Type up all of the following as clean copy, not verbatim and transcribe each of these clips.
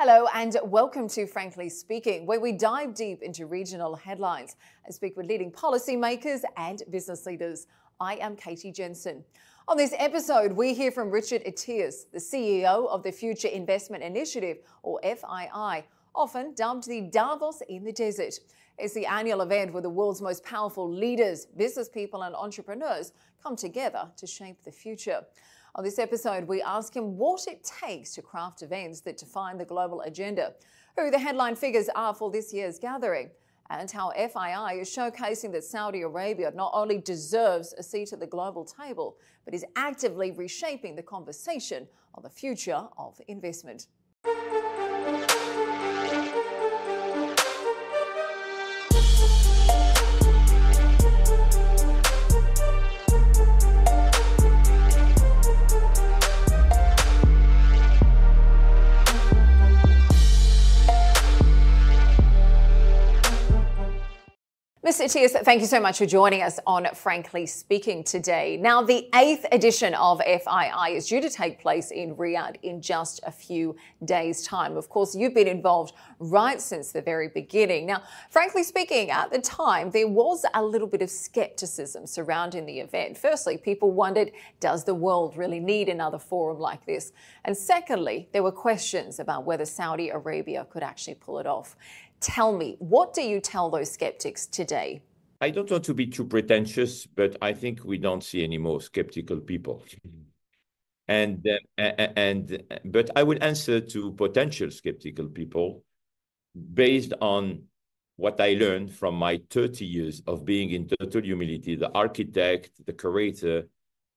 Hello and welcome to Frankly Speaking, where we dive deep into regional headlines and speak with leading policymakers and business leaders. I am Katie Jensen. On this episode, we hear from Richard Attias, the CEO of the Future Investment Initiative, or FII, often dubbed the Davos in the desert. It's the annual event where the world's most powerful leaders, business people and entrepreneurs come together to shape the future. On this episode, we ask him what it takes to craft events that define the global agenda, who the headline figures are for this year's gathering, and how FII is showcasing that Saudi Arabia not only deserves a seat at the global table, but is actively reshaping the conversation on the future of investment. Mr. Attias, thank you so much for joining us on Frankly Speaking today. Now, the 8th edition of FII is due to take place in Riyadh in just a few days' time. Of course, you've been involved right since the very beginning. Now, frankly speaking, at the time, there was a little bit of skepticism surrounding the event. Firstly, people wondered, does the world really need another forum like this? And secondly, there were questions about whether Saudi Arabia could actually pull it off. Tell me, what do you tell those skeptics today? I don't want to be too pretentious, but I think we don't see any more skeptical people. But I would answer to potential skeptical people based on what I learned from my 30 years of being in total humility, the architect, the curator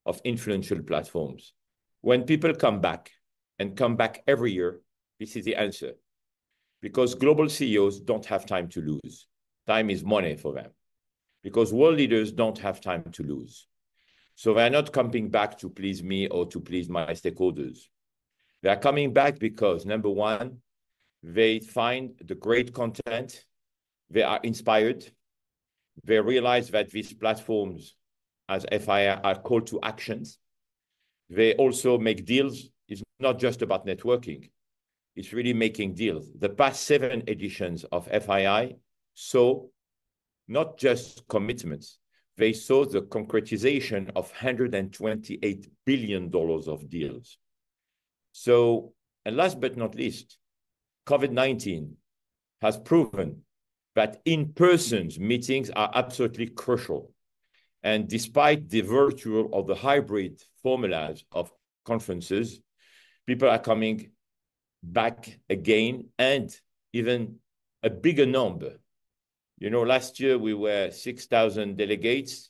of influential platforms. When people come back and come back every year, this is the answer. Because global CEOs don't have time to lose. Time is money for them. Because world leaders don't have time to lose. So they're not coming back to please me or to please my stakeholders. They're coming back because, number one, they find the great content, they are inspired, they realize that these platforms as FII are call to actions. They also make deals. It's not just about networking. It's really making deals. The past 7 editions of FII saw not just commitments, they saw the concretization of $128 billion of deals. So, and last but not least, COVID-19 has proven that in-person meetings are absolutely crucial. And despite the virtual or the hybrid formulas of conferences, people are coming back again, and even a bigger number. You know, last year we were 6,000 delegates.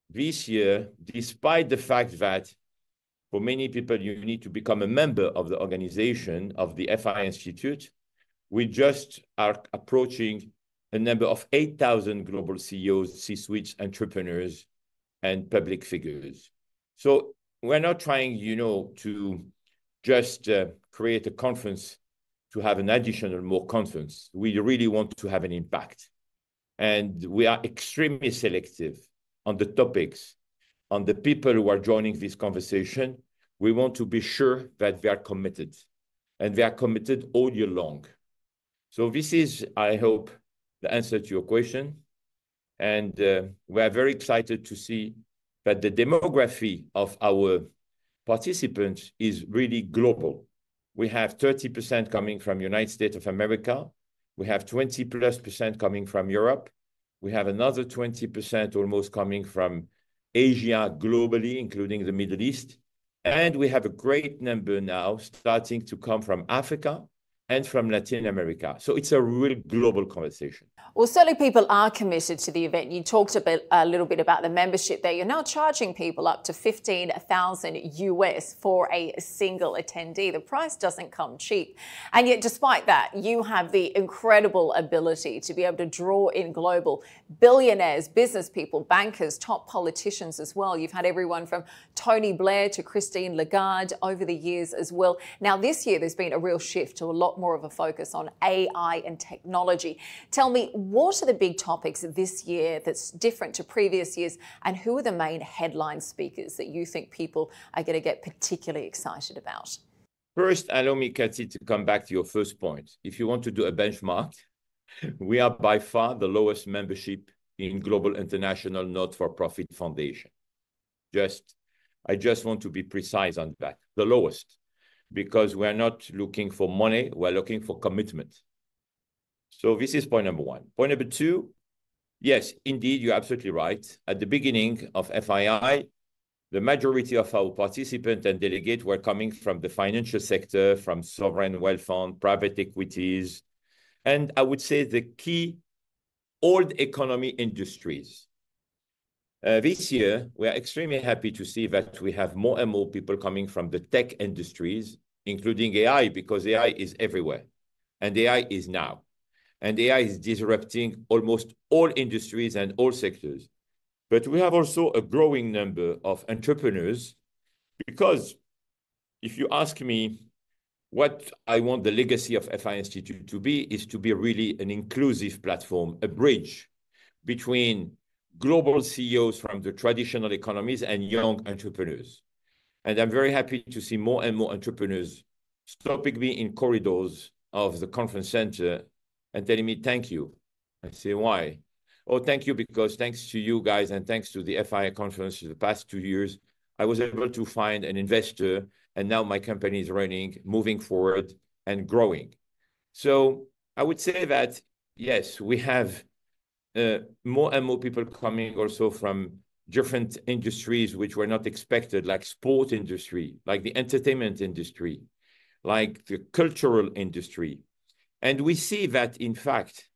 This year, despite the fact that for many people you need to become a member of the organization of the FII Institute, we just are approaching a number of 8,000 global CEOs, C-suites, entrepreneurs, and public figures. So we're not trying, to just create a conference to have an additional more conference. We really want to have an impact. And we are extremely selective on the topics, on the people who are joining this conversation. We want to be sure that they are committed, and they are committed all year long. So this is, I hope, the answer to your question. And we are very excited to see that the demography of our participants is really global. We have 30% coming from United States of America. We have 20+% coming from Europe. We have another 20% almost coming from Asia globally, including the Middle East. And we have a great number now starting to come from Africa and from Latin America. So it's a real global conversation. Well, certainly people are committed to the event. You talked a little bit about the membership there. You're now charging people up to $15,000 US for a single attendee. The price doesn't come cheap. And yet, despite that, you have the incredible ability to be able to draw in global billionaires, business people, bankers, top politicians as well. You've had everyone from Tony Blair to Christine Lagarde over the years as well. Now, this year, there's been a real shift to a lot more of a focus on AI and technology. Tell me, what are the big topics this year that's different to previous years, and who are the main headline speakers that you think people are going to get particularly excited about? First, allow me, Cathy, to come back to your first point. If you want to do a benchmark, we are by far the lowest membership in global international not-for-profit foundation. I just want to be precise on that, the lowest, because we're not looking for money, we're looking for commitment. So this is point number one. Point number two, yes, indeed, you're absolutely right. At the beginning of FII, the majority of our participants and delegates were coming from the financial sector, from sovereign wealth fund, private equities, and I would say the key old economy industries. This year, we are extremely happy to see that we have more and more people coming from the tech industries, including AI, because AI is everywhere, and AI is now. And AI is disrupting almost all industries and all sectors. But we have also a growing number of entrepreneurs, because if you ask me what I want the legacy of FII Institute to be, is to be really an inclusive platform, a bridge between global CEOs from the traditional economies and young entrepreneurs. And I'm very happy to see more and more entrepreneurs stopping me in corridors of the conference center and telling me, thank you. I say, why? Oh, thank you, because thanks to you guys and thanks to the FII conference the past 2 years, I was able to find an investor, and now my company is running, moving forward and growing. So I would say that, yes, we have more and more people coming also from different industries which were not expected, like sport industry, like the entertainment industry, like the cultural industry. And we see that, in fact,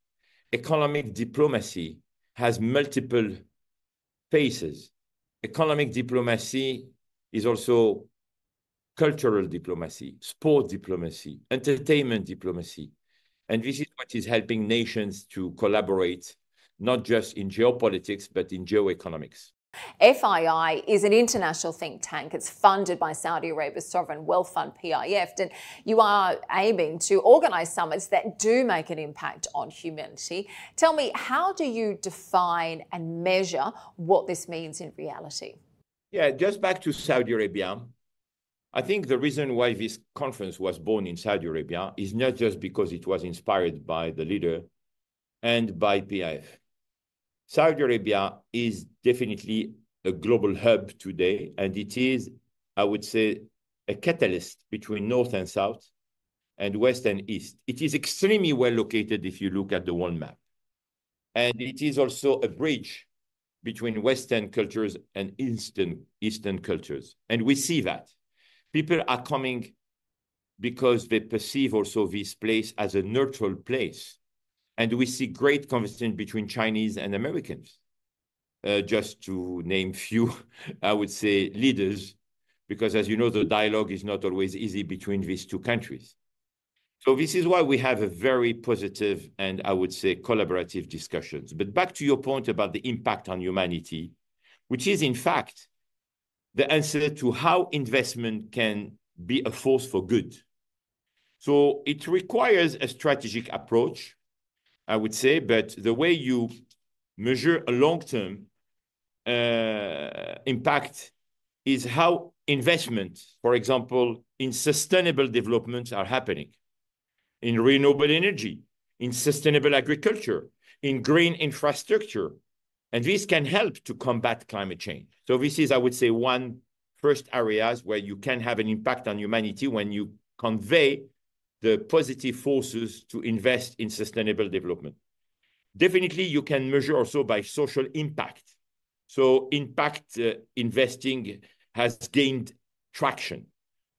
economic diplomacy has multiple faces. Economic diplomacy is also cultural diplomacy, sport diplomacy, entertainment diplomacy. And this is what is helping nations to collaborate, not just in geopolitics, but in geoeconomics. FII is an international think tank. It's funded by Saudi Arabia's sovereign wealth fund, PIF, and you are aiming to organise summits that do make an impact on humanity. Tell me, how do you define and measure what this means in reality? Yeah, just back to Saudi Arabia. I think the reason why this conference was born in Saudi Arabia is not just because it was inspired by the leader and by PIF. Saudi Arabia is definitely a global hub today, and it is, I would say, a catalyst between North and South and West and East. It is extremely well located if you look at the world map. And it is also a bridge between Western cultures and Eastern cultures. And we see that. People are coming because they perceive also this place as a neutral place. And we see great conversation between Chinese and Americans. Just to name few, I would say, leaders, because as you know, the dialogue is not always easy between these two countries. So this is why we have a very positive and I would say collaborative discussions. But back to your point about the impact on humanity, which is in fact the answer to how investment can be a force for good. So it requires a strategic approach, I would say, but the way you measure a long-term impact is how investment, for example, in sustainable development are happening, in renewable energy, in sustainable agriculture, in green infrastructure. And this can help to combat climate change. So this is, I would say, one first areas where you can have an impact on humanity when you convey the positive forces to invest in sustainable development. Definitely, you can measure also by social impact. So impact investing has gained traction,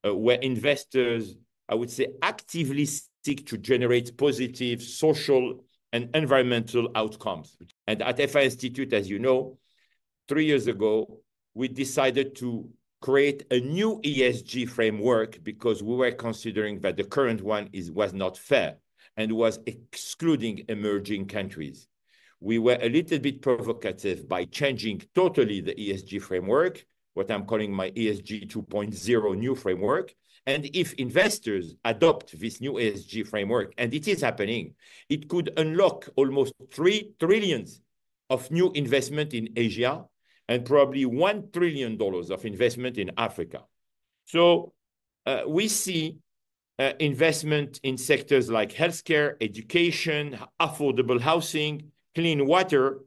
where investors, I would say, actively seek to generate positive social and environmental outcomes. And at FII Institute, as you know, 3 years ago, we decided to create a new ESG framework because we were considering that the current one was not fair and was excluding emerging countries. We were a little bit provocative by changing totally the ESG framework, what I'm calling my ESG 2.0 new framework. And if investors adopt this new ESG framework, and it is happening, it could unlock almost $3 trillion of new investment in Asia and probably $1 trillion of investment in Africa. So we see investment in sectors like healthcare, education, affordable housing, clean water.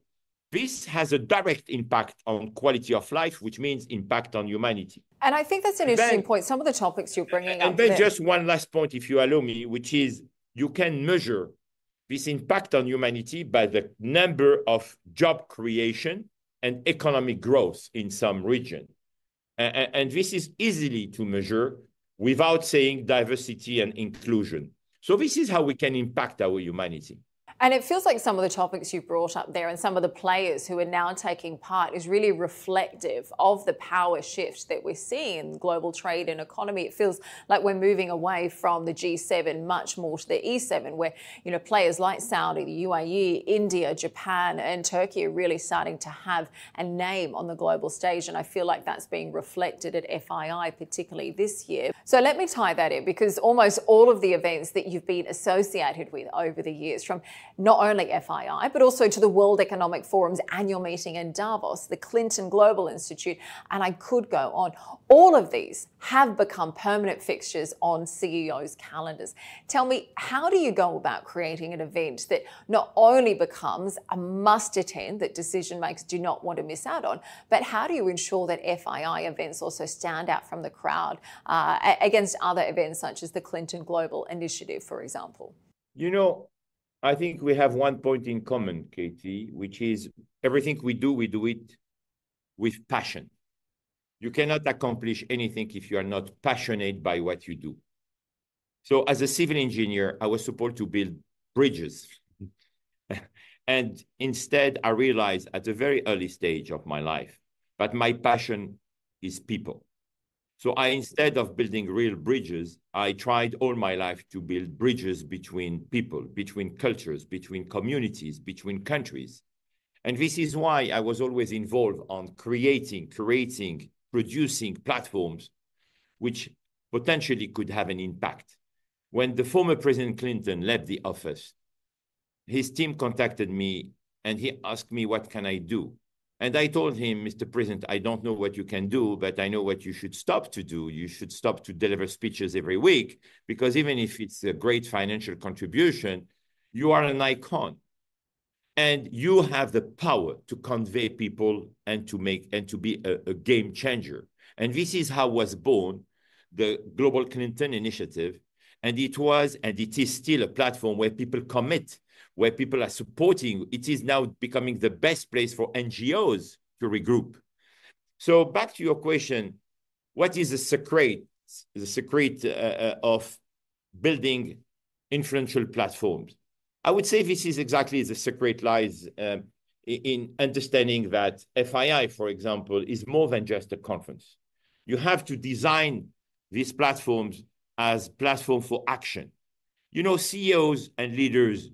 This has a direct impact on quality of life, which means impact on humanity. And I think that's an interesting point. Some of the topics you're bringing up. And then just one last point, if you allow me, which is you can measure this impact on humanity by the number of job creation and economic growth in some region. And this is easily to measure without saying diversity and inclusion. So this is how we can impact our humanity. And it feels like some of the topics you brought up there and some of the players who are now taking part is really reflective of the power shift that we're seeing in global trade and economy. It feels like we're moving away from the G7 much more to the E7, where, you know, players like Saudi, the UAE, India, Japan and Turkey are really starting to have a name on the global stage. And I feel like that's being reflected at FII, particularly this year. So let me tie that in, because almost all of the events that you've been associated with over the years, from not only FII, but also to the World Economic Forum's annual meeting in Davos, the Clinton Global Institute, and I could go on. All of these have become permanent fixtures on CEOs' calendars. Tell me, how do you go about creating an event that not only becomes a must-attend that decision makers do not want to miss out on, but how do you ensure that FII events also stand out from the crowd against other events such as the Clinton Global Initiative, for example? You know, I think we have one point in common, Katie, which is everything we do it with passion. You cannot accomplish anything if you are not passionate by what you do. So as a civil engineer, I was supposed to build bridges. And instead, I realized at a very early stage of my life that my passion is people. So instead of building real bridges, I tried all my life to build bridges between people, between cultures, between communities, between countries. And this is why I was always involved on creating, producing platforms which potentially could have an impact. When the former President Clinton left the office, his team contacted me and he asked me, what can I do? And I told him, Mr. President, I don't know what you can do, but I know what you should stop to do. You should stop to deliver speeches every week, because even if it's a great financial contribution, you are an icon. And you have the power to convey people and to be a game changer. And this is how was born the Global Clinton Initiative. And it was, and it is still a platform where people commit, where people are supporting. It is now becoming the best place for NGOs to regroup. So back to your question, what is the secret of building influential platforms? I would say this is exactly the secret lies in understanding that FII, for example, is more than just a conference. You have to design these platforms as platform for action. You know, CEOs and leaders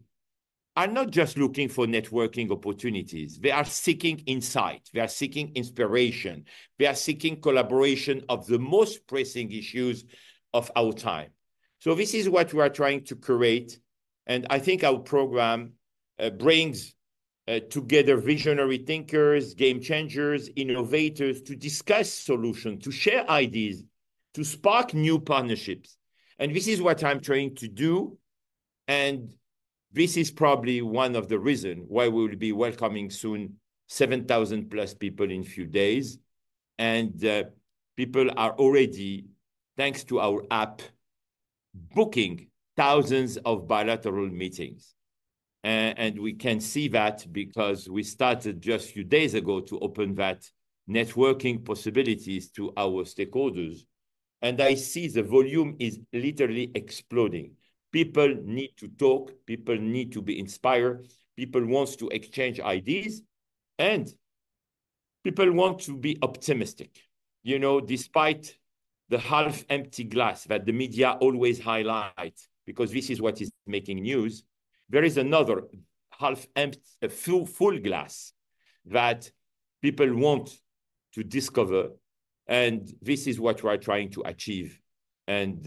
are not just looking for networking opportunities. They are seeking insight. They are seeking inspiration. They are seeking collaboration of the most pressing issues of our time. So this is what we are trying to create. And I think our program brings together visionary thinkers, game changers, innovators to discuss solutions, to share ideas, to spark new partnerships. And this is what I'm trying to do. And this is probably one of the reasons why we will be welcoming soon 7,000 plus people in a few days. And people are already, thanks to our app, booking thousands of bilateral meetings. And we can see that because we started just a few days ago to open that networking possibilities to our stakeholders. And I see the volume is literally exploding. People need to talk. People need to be inspired. People want to exchange ideas. And people want to be optimistic. You know, despite the half-empty glass that the media always highlight, because this is what is making news, there is another half-empty, full glass that people want to discover. And this is what we're trying to achieve. And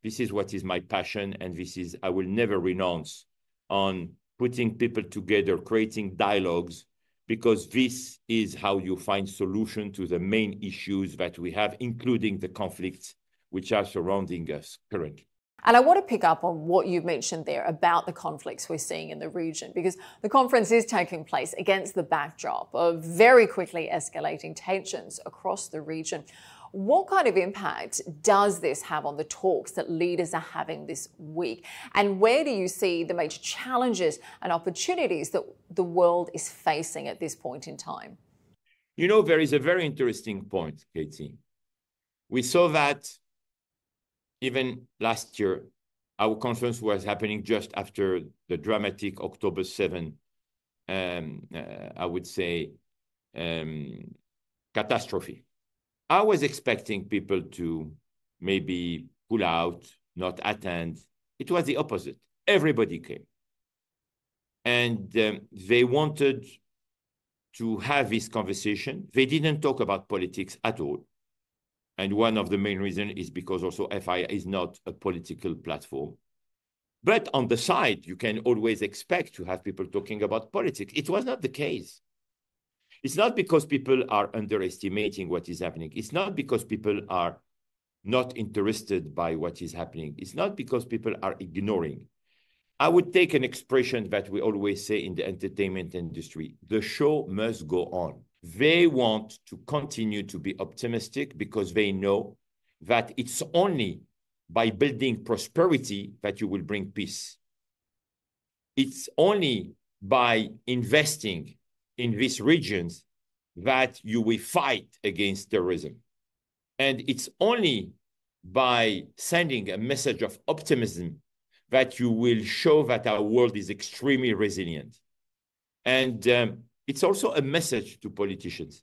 this is what is my passion. And this is, I will never renounce on putting people together, creating dialogues, because this is how you find solution to the main issues that we have, including the conflicts which are surrounding us currently. And I want to pick up on what you mentioned there about the conflicts we're seeing in the region, because the conference is taking place against the backdrop of very quickly escalating tensions across the region. What kind of impact does this have on the talks that leaders are having this week? And where do you see the major challenges and opportunities that the world is facing at this point in time? You know, there is a very interesting point, Katie. We saw that even last year, our conference was happening just after the dramatic October 7, I would say, catastrophe. I was expecting people to maybe pull out, not attend. It was the opposite. Everybody came. And they wanted to have this conversation. They didn't talk about politics at all. And one of the main reasons is because also FII is not a political platform. But on the side, you can always expect to have people talking about politics. It was not the case. It's not because people are underestimating what is happening. It's not because people are not interested by what is happening. It's not because people are ignoring. I would take an expression that we always say in the entertainment industry: the show must go on. They want to continue to be optimistic because they know that it's only by building prosperity that you will bring peace. It's only by investing in these regions that you will fight against terrorism. And it's only by sending a message of optimism that you will show that our world is extremely resilient. And it's also a message to politicians,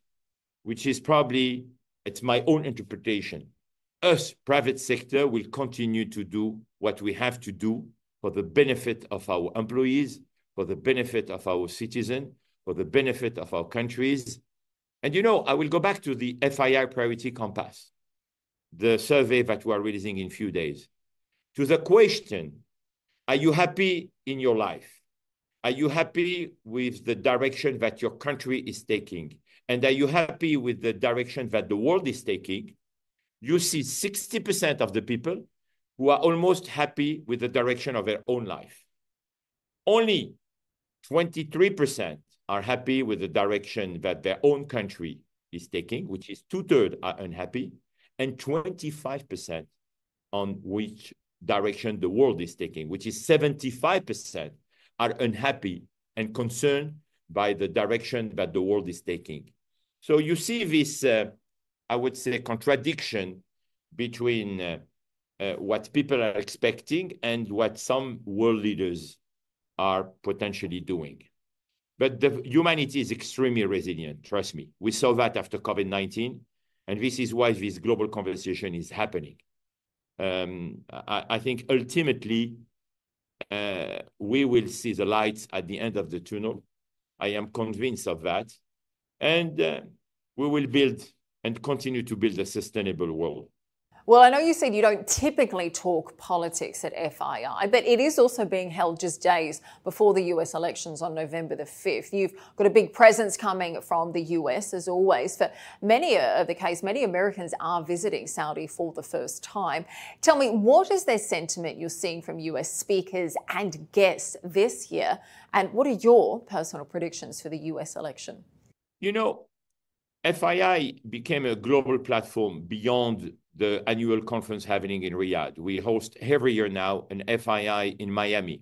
which is probably, it's my own interpretation. Us, private sector, will continue to do what we have to do for the benefit of our employees, for the benefit of our citizens, for the benefit of our countries. And you know, I will go back to the FII Priority Compass, the survey that we are releasing in a few days. To the question, are you happy in your life? Are you happy with the direction that your country is taking? And are you happy with the direction that the world is taking? You see 60% of the people who are almost happy with the direction of their own life. Only 23% are happy with the direction that their own country is taking, which is 2/3 are unhappy, and 25% on which direction the world is taking, which is 75% are unhappy and concerned by the direction that the world is taking. So you see this, I would say, contradiction between what people are expecting and what some world leaders are potentially doing. But the humanity is extremely resilient, trust me. We saw that after COVID-19, and this is why this global conversation is happening. I think ultimately, we will see the lights at the end of the tunnel. I am convinced of that. And we will build and continue to build a sustainable world. Well, I know you said you don't typically talk politics at FII, but it is also being held just days before the US elections on November the 5th. You've got a big presence coming from the US, as always. For many of the case, many Americans are visiting Saudi for the first time. Tell me, what is their sentiment you're seeing from US speakers and guests this year? And what are your personal predictions for the US election? You know, FII became a global platform beyond the annual conference happening in Riyadh. We host every year now an FII in Miami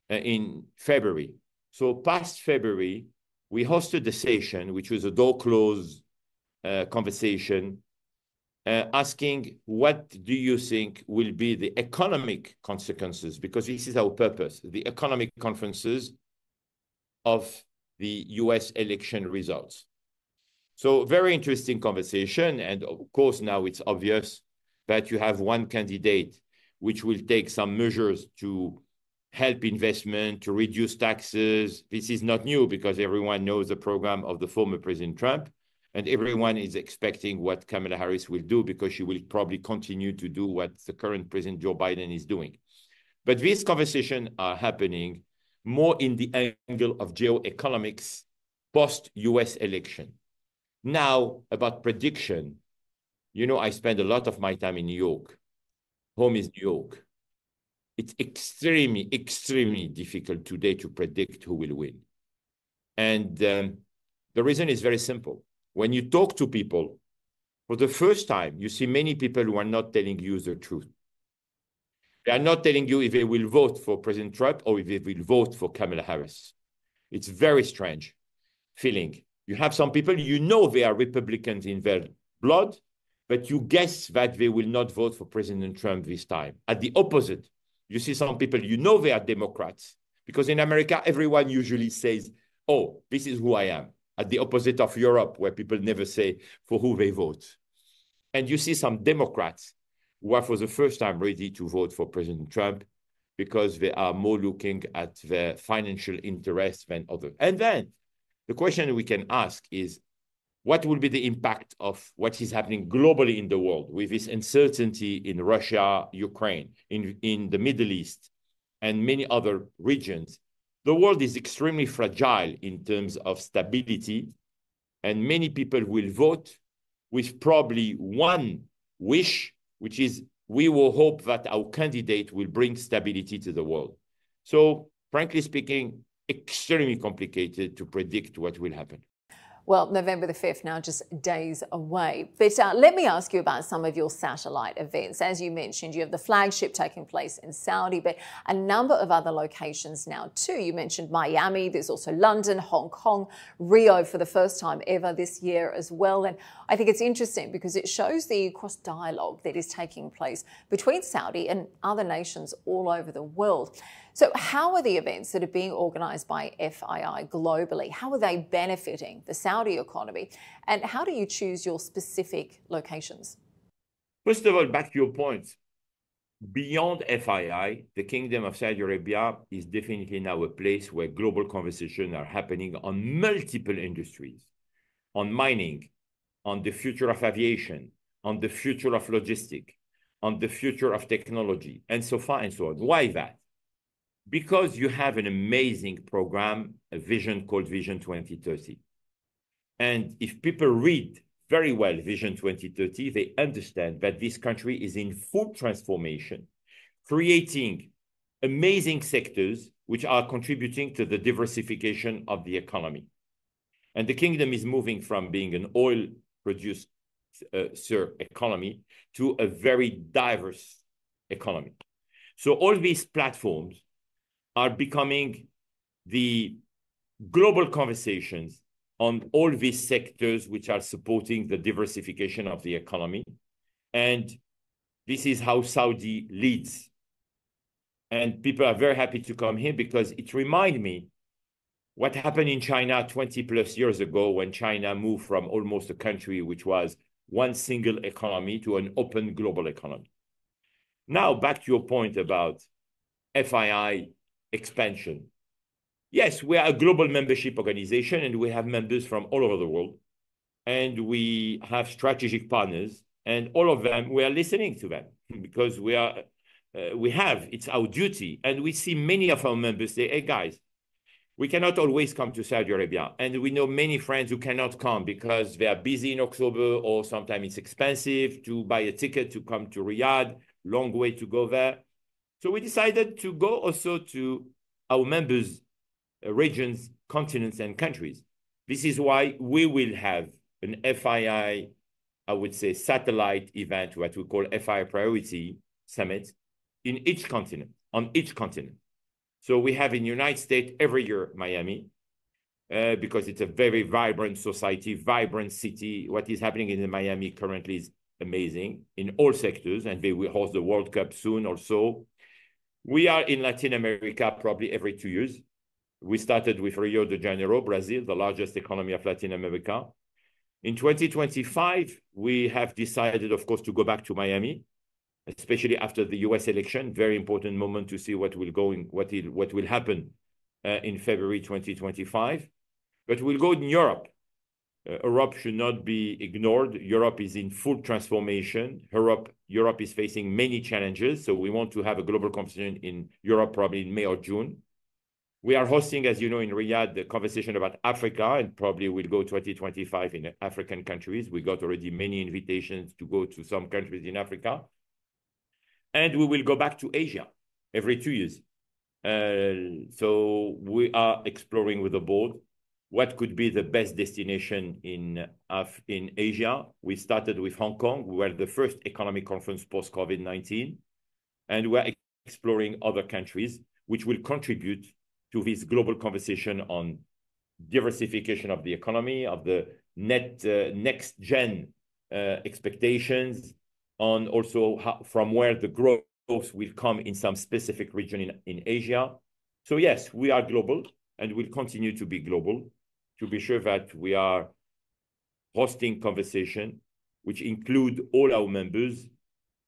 in February. So past February, we hosted a session, which was a door-closed conversation, asking what do you think will be the economic consequences, because this is our purpose, the economic consequences of the US election results. So very interesting conversation. And of course, now it's obvious that you have one candidate which will take some measures to help investment, to reduce taxes. This is not new because everyone knows the program of the former President Trump, and everyone is expecting what Kamala Harris will do because she will probably continue to do what the current President Joe Biden is doing. But these conversations are happening more in the angle of geoeconomics post-US election. Now, about prediction, you know, I spend a lot of my time in New York. Home is New York. it's extremely, extremely difficult today to predict who will win. And the reason is very simple. When you talk to people, for the first time, you see many people who are not telling you the truth. They are not telling you if they will vote for President Trump or if they will vote for Kamala Harris. It's very strange feeling. You have some people, you know they are Republicans in their blood, but you guess that they will not vote for President Trump this time. At the opposite, you see some people, you know they are Democrats, because in America, everyone usually says, oh, this is who I am. At the opposite of Europe, where people never say for who they vote. And you see some Democrats who are for the first time ready to vote for President Trump because they are more looking at their financial interests than others. And then the question we can ask is, what will be the impact of what is happening globally in the world with this uncertainty in Russia, Ukraine, in the Middle East, and many other regions? The world is extremely fragile in terms of stability, and many people will vote with probably one wish, which is we will hope that our candidate will bring stability to the world. So, frankly speaking, extremely complicated to predict what will happen. Well, November the 5th now just days away. But let me ask you about some of your satellite events. As you mentioned, you have the flagship taking place in Saudi, but a number of other locations now too. You mentioned Miami, there's also London, Hong Kong, Rio for the first time ever this year as well. And I think it's interesting because it shows the cross-dialogue that is taking place between Saudi and other nations all over the world. So how are the events that are being organised by FII globally, how are they benefiting the Saudi economy? And how do you choose your specific locations? First of all, back to your point, beyond FII, the Kingdom of Saudi Arabia is definitely now a place where global conversations are happening on multiple industries, on mining, on the future of aviation, on the future of logistics, on the future of technology, and so far and so on. Why that? Because you have an amazing program, a vision called Vision 2030. And if people read very well Vision 2030, they understand that this country is in full transformation, creating amazing sectors which are contributing to the diversification of the economy. And the kingdom is moving from being an oil producer economy to a very diverse economy. So all these platforms are becoming the global conversations on all these sectors which are supporting the diversification of the economy. And this is how Saudi leads. And people are very happy to come here because it reminds me what happened in China 20 plus years ago when China moved from almost a country which was one single economy to an open global economy. Now, back to your point about FII expansion. Yes, we are a global membership organization and we have members from all over the world. And we have strategic partners and all of them, we are listening to them because it's our duty. And we see many of our members say, hey guys, we cannot always come to Saudi Arabia. And we know many friends who cannot come because they are busy in October or sometimes it's expensive to buy a ticket to come to Riyadh, long way to go there. So we decided to go also to our members' regions, continents, and countries. This is why we will have an FII, I would say, satellite event, what we call FII Priority Summit, in each continent, on each continent. So we have in the United States every year, Miami, because it's a very vibrant society, vibrant city. What is happening in Miami currently is amazing in all sectors, and they will host the World Cup soon also. We are in Latin America probably every 2 years. We started with Rio de Janeiro, Brazil, the largest economy of Latin America. In 2025, we have decided, of course, to go back to Miami, especially after the US election. Very important moment to see what will happen in February 2025. But we'll go in Europe. Europe should not be ignored. Europe is in full transformation. Europe is facing many challenges. So we want to have a global conversation in Europe probably in May or June. We are hosting, as you know, in Riyadh, the conversation about Africa, and probably we'll go 2025 in African countries. We got already many invitations to go to some countries in Africa. And we will go back to Asia. every 2 years. So we are exploring with the board what could be the best destination in Asia. We started with Hong Kong. We were the first economic conference post-COVID-19, and we're exploring other countries which will contribute to this global conversation on diversification of the economy, of the next gen expectations, on also from where the growth will come in some specific region in Asia. So yes, we are global and will continue to be global, to be sure that we are hosting conversation which include all our members,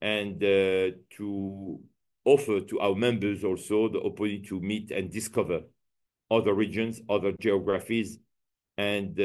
and to offer to our members also the opportunity to meet and discover other regions, other geographies, and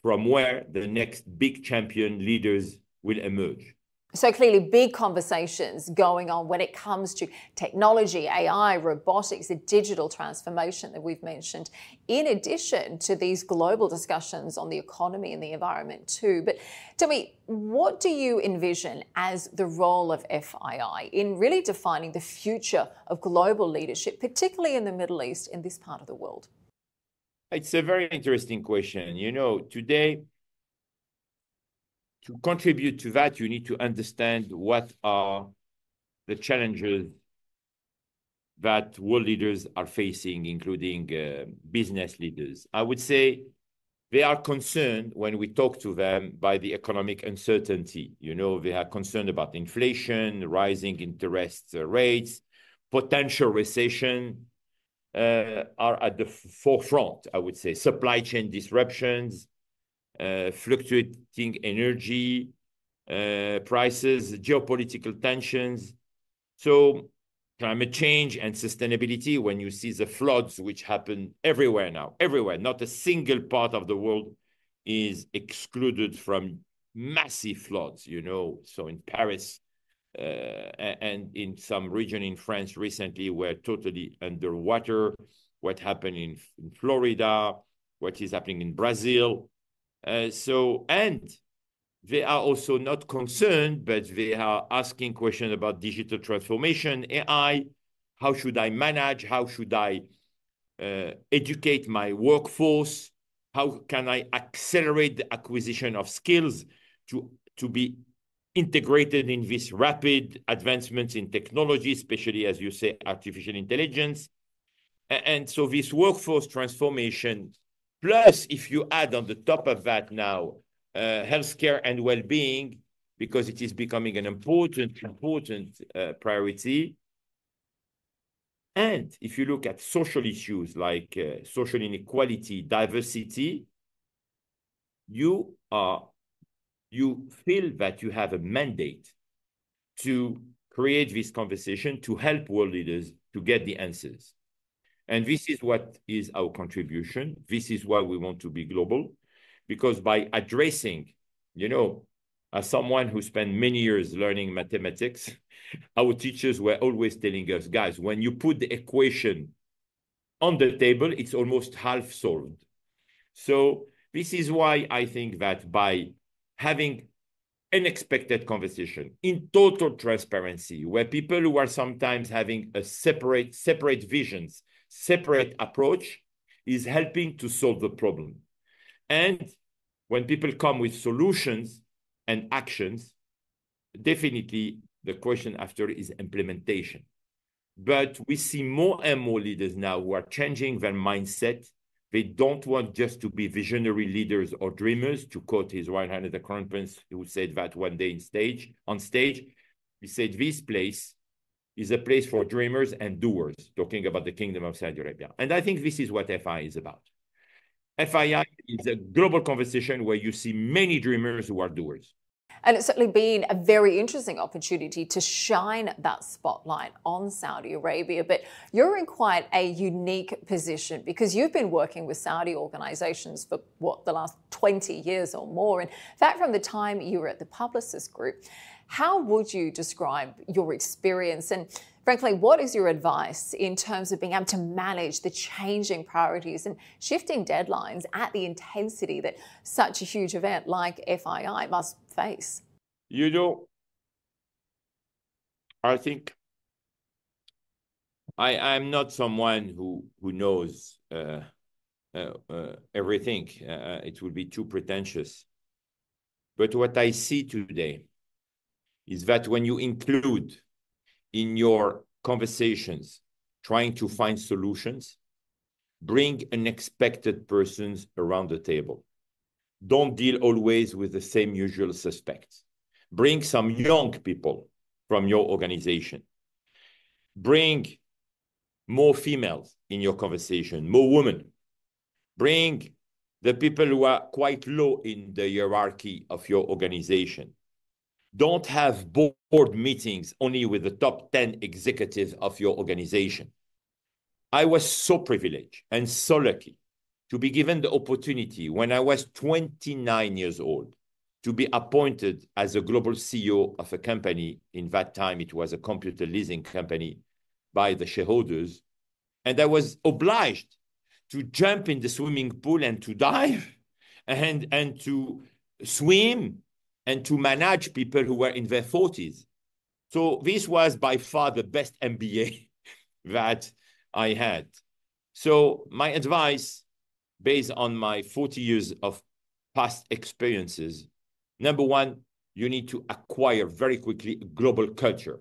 from where the next big champion leaders will emerge. So clearly big conversations going on when it comes to technology, AI, robotics, the digital transformation that we've mentioned, in addition to these global discussions on the economy and the environment too. But tell me, what do you envision as the role of FII in really defining the future of global leadership, particularly in the Middle East, in this part of the world? It's a very interesting question. You know, today, to contribute to that, you need to understand what are the challenges that world leaders are facing, including business leaders. I would say they are concerned when we talk to them by the economic uncertainty. You know, they are concerned about inflation, rising interest rates, potential recession are at the forefront, I would say. Supply chain disruptions, fluctuating energy prices, geopolitical tensions. So climate change and sustainability, when you see the floods which happen everywhere now, everywhere, not a single part of the world is excluded from massive floods, you know. So in Paris and in some region in France recently were totally underwater. What happened in Florida, what is happening in Brazil. And they are also not concerned, but they are asking questions about digital transformation, AI. How should I manage? How should I educate my workforce? How can I accelerate the acquisition of skills to be integrated in this rapid advancements in technology, especially, as you say, artificial intelligence? And so this workforce transformation, plus if you add on the top of that now, healthcare and well-being, because it is becoming an important priority. And if you look at social issues like social inequality, diversity, you feel that you have a mandate to create this conversation to help world leaders to get the answers. And this is what is our contribution. This is why we want to be global, because by addressing, you know, as someone who spent many years learning mathematics, our teachers were always telling us, guys, when you put the equation on the table, it's almost half solved. So this is why I think that by having unexpected conversation in total transparency, where people who are sometimes having a separate visions, separate approach, is helping to solve the problem. And when people come with solutions and actions, definitely the question after is implementation. But we see more and more leaders now who are changing their mindset. They don't want just to be visionary leaders or dreamers, to quote his right hand, the Crown Prince, who said that one day on stage. He said, this place is a place for dreamers and doers, talking about the Kingdom of Saudi Arabia. And I think this is what FII is about. FII is a global conversation where you see many dreamers who are doers. And it's certainly been a very interesting opportunity to shine that spotlight on Saudi Arabia. But you're in quite a unique position because you've been working with Saudi organizations for, the last 20 years or more. In fact, from the time you were at the Publicis Group, how would you describe your experience? And frankly, what is your advice in terms of being able to manage the changing priorities and shifting deadlines at the intensity that such a huge event like FII must face? You know, I think I'm not someone who knows everything. It would be too pretentious. But what I see today is that when you include in your conversations trying to find solutions, bring unexpected persons around the table. Don't deal always with the same usual suspects. Bring some young people from your organization. Bring more females in your conversation, more women. Bring the people who are quite low in the hierarchy of your organization. Don't have board meetings only with the top 10 executives of your organization. I was so privileged and so lucky to be given the opportunity when I was 29 years old to be appointed as a global CEO of a company. In that time, it was a computer leasing company by the shareholders. And I was obliged to jump in the swimming pool and to dive and to swim and to manage people who were in their 40s. So this was by far the best MBA that I had. So my advice, based on my 40 years of past experiences, number one, you need to acquire very quickly a global culture.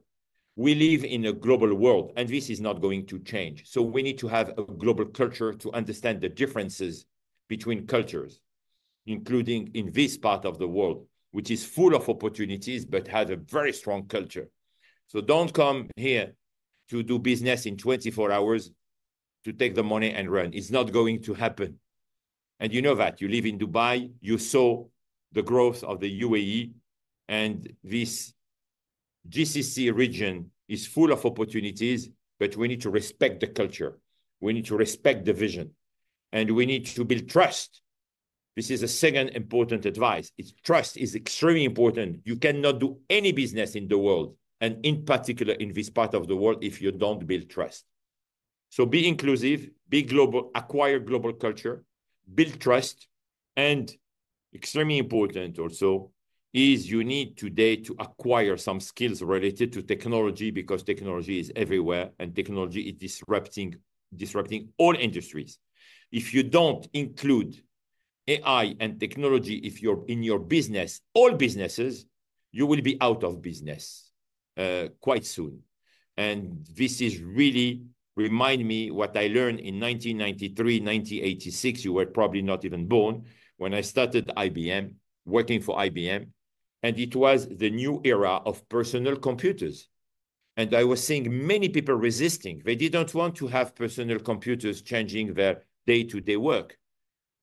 We live in a global world, and this is not going to change. So we need to have a global culture to understand the differences between cultures, including in this part of the world, which is full of opportunities, but has a very strong culture. So don't come here to do business in 24 hours to take the money and run. It's not going to happen. And you know that. You live in Dubai, you saw the growth of the UAE, and this GCC region is full of opportunities, but we need to respect the culture. We need to respect the vision, and we need to build trust. This is a second important advice. Trust is extremely important. You cannot do any business in the world, and in particular in this part of the world, if you don't build trust. So be inclusive, be global, acquire global culture, build trust, and extremely important also is you need today to acquire some skills related to technology, because technology is everywhere and technology is disrupting all industries. If you don't include AI and technology, if you're in your business, all businesses, you will be out of business quite soon. And this is really remind me what I learned in 1993, 1986. You were probably not even born when I started IBM, working for IBM. And it was the new era of personal computers. And I was seeing many people resisting. They didn't want to have personal computers changing their day-to-day work.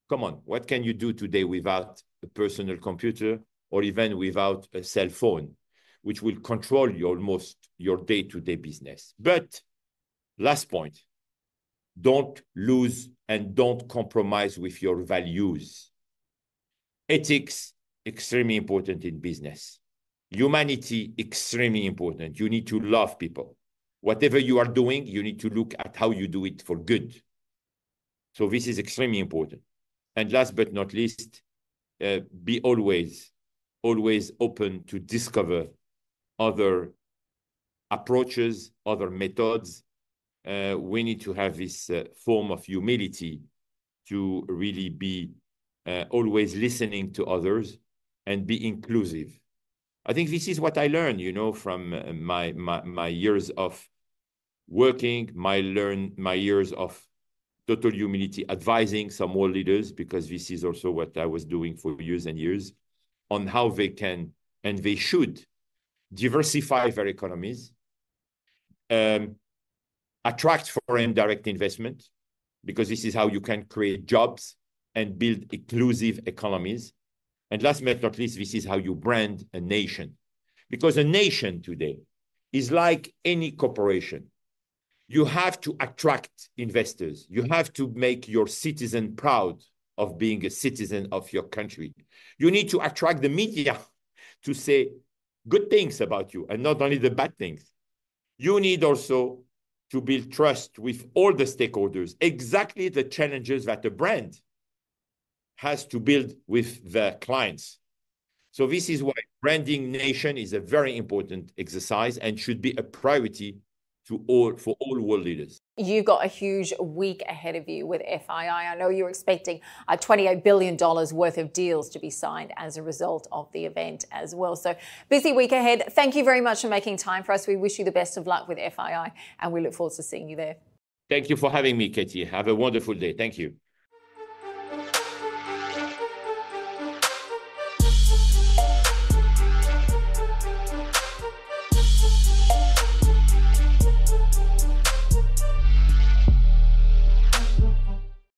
Come on, what can you do today without a personal computer or even without a cell phone, which will control almost your day-to-day business? But last point, don't lose and don't compromise with your values. Ethics, extremely important in business. Humanity, extremely important. You need to love people. Whatever you are doing, you need to look at how you do it for good. So this is extremely important. And last but not least, be always open to discover other approaches, other methods. We need to have this form of humility to really be always listening to others and be inclusive. I think this is what I learned, from my years of working, my years of total humility, advising some world leaders, because this is also what I was doing for years and years, on how they can and they should diversify their economies, attract foreign direct investment, because this is how you can create jobs and build inclusive economies. And last but not least, this is how you brand a nation. Because a nation today is like any corporation. You have to attract investors. You have to make your citizen proud of being a citizen of your country. You need to attract the media to say good things about you and not only the bad things. You need also to build trust with all the stakeholders, exactly the challenges that a brand has to build with the clients. So this is why branding nation is a very important exercise and should be a priority for all world leaders. You've got a huge week ahead of you with FII. I know you're expecting $28 billion worth of deals to be signed as a result of the event as well. So busy week ahead. Thank you very much for making time for us. We wish you the best of luck with FII, and we look forward to seeing you there. Thank you for having me, Katie. Have a wonderful day. Thank you.